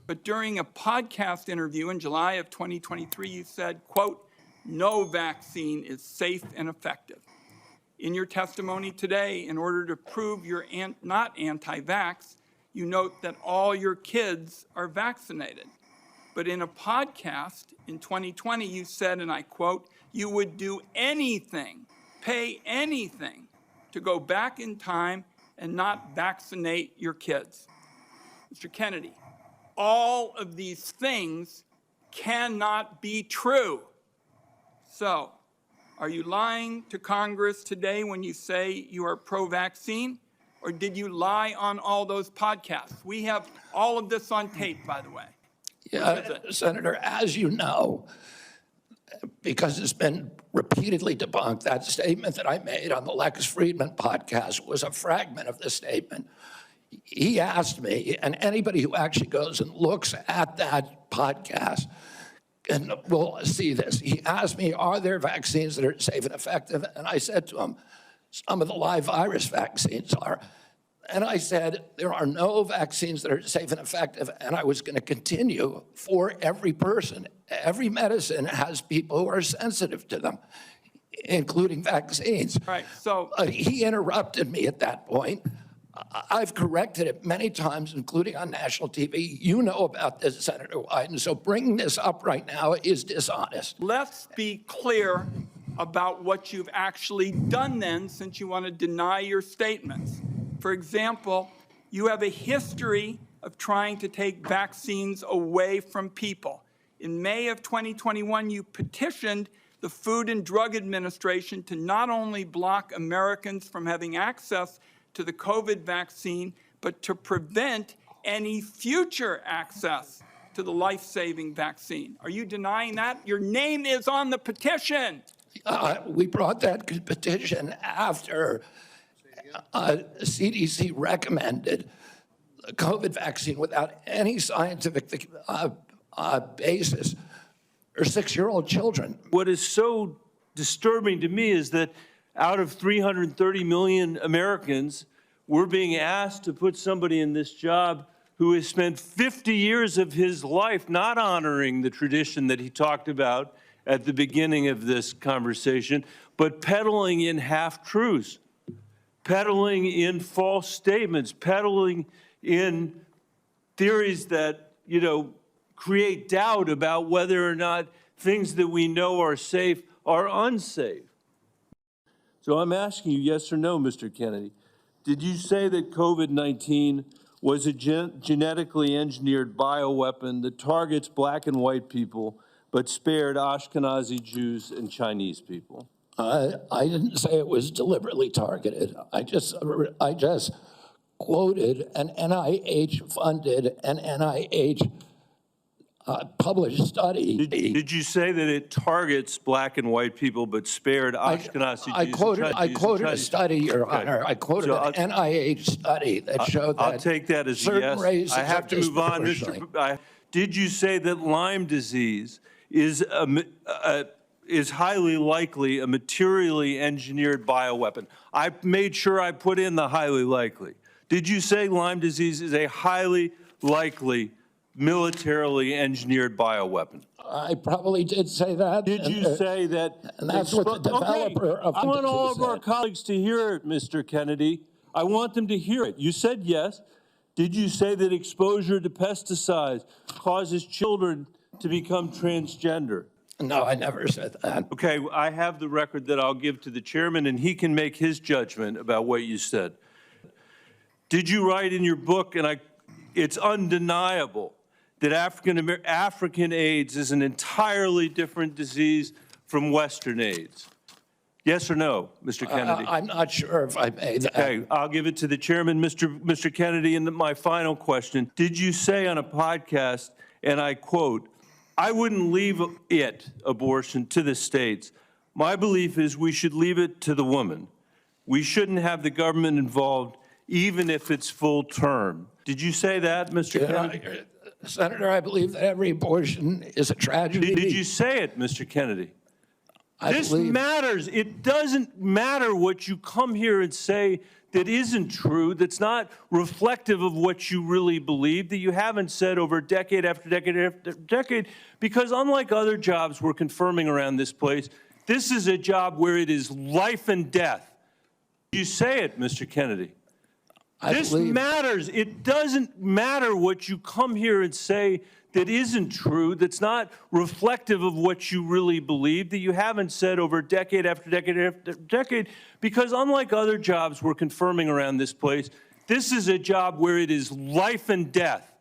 But during a podcast interview in July of 2023, you said, quote, "No vaccine is safe and effective." In your testimony today, in order to prove you're not anti-vax, you note that all your kids are vaccinated. But in a podcast in 2020, you said, and I quote, "You would do anything, pay anything to go back in time and not vaccinate your kids." Mr. Kennedy, all of these things cannot be true. So, are you lying to Congress today when you say you are pro-vaccine, or did you lie on all those podcasts? We have all of this on tape, by the way. Yeah, Senator, as you know, because it's been repeatedly debunked, that statement that I made on the Lex Friedman podcast was a fragment of the statement. He asked me, and anybody who actually goes and looks at that podcast and will see this. He asked me, are there vaccines that are safe and effective? And I said to him, some of the live virus vaccines are. And I said, there are no vaccines that are safe and effective, and I was going to continue for every person. Every medicine has people who are sensitive to them, including vaccines. Right, so he interrupted me at that point. I've corrected it many times, including on national TV. You know about this, Senator Wyden, so bringing this up right now is dishonest. let's be clear about what you've actually done then, since you want to deny your statements. For example, you have a history of trying to take vaccines away from people. In May of 2021, you petitioned the Food and Drug Administration to not only block Americans from having access to the COVID vaccine, but to prevent any future access to the life-saving vaccine. Are you denying that? Your name is on the petition. We brought that petition after CDC recommended the COVID vaccine without any scientific basis for 6-year-old children. What is so disturbing to me is that out of 330 million Americans, we're being asked to put somebody in this job who has spent 50 years of his life not honoring the tradition that he talked about at the beginning of this conversation, but peddling in half-truths, peddling in false statements, peddling in theories that, create doubt about whether or not things that we know are safe are unsafe. So I'm asking you, yes or no, Mr. Kennedy, did you say that COVID-19 was a genetically engineered bioweapon that targets black and white people, but spared Ashkenazi Jews and Chinese people? I didn't say it was deliberately targeted. I just quoted an NIH-funded and NIH published study. Did you say that it targets black and white people but spared Ashkenazi Jews? I quoted a study, Your Honor. I quoted an NIH study that showed that I'll take that as a yes. I have to move on, Mr. Did you say that Lyme disease is highly likely a materially engineered bioweapon? I made sure I put in the highly likely. Did you say Lyme disease is a highly likely militarily engineered bioweapon? I probably did say that. Did you say that? And that's what the developer of the I want all of said. our colleagues to hear it, Mr. Kennedy. I want them to hear it. You said yes. Did you say that exposure to pesticides causes children to become transgender? No, I never said that. Okay, I have the record that I'll give to the chairman, and he can make his judgment about what you said. Did you write in your book, and it's undeniable, that African AIDS is an entirely different disease from Western AIDS? Yes or no, Mr. Kennedy? I'm not sure if I made that. Okay, I'll give it to the chairman, Mr. Kennedy. And my final question, did you say on a podcast, and I quote, "I wouldn't leave abortion, to the states. My belief is we should leave it to the woman. We shouldn't have the government involved, even if it's full term." Did you say that, Mr. Kennedy? Senator, I believe that every abortion is a tragedy. Did you say it, Mr. Kennedy? This matters. It doesn't matter what you come here and say that isn't true, that's not reflective of what you really believe, that you haven't said over decade after decade after decade, because unlike other jobs we're confirming around this place, this is a job where it is life and death. You say it, Mr. Kennedy. This matters. It doesn't matter what you come here and say that isn't true, that's not reflective of what you really believe, that you haven't said over decade after decade after decade, because unlike other jobs we're confirming around this place, this is a job where it is life and death.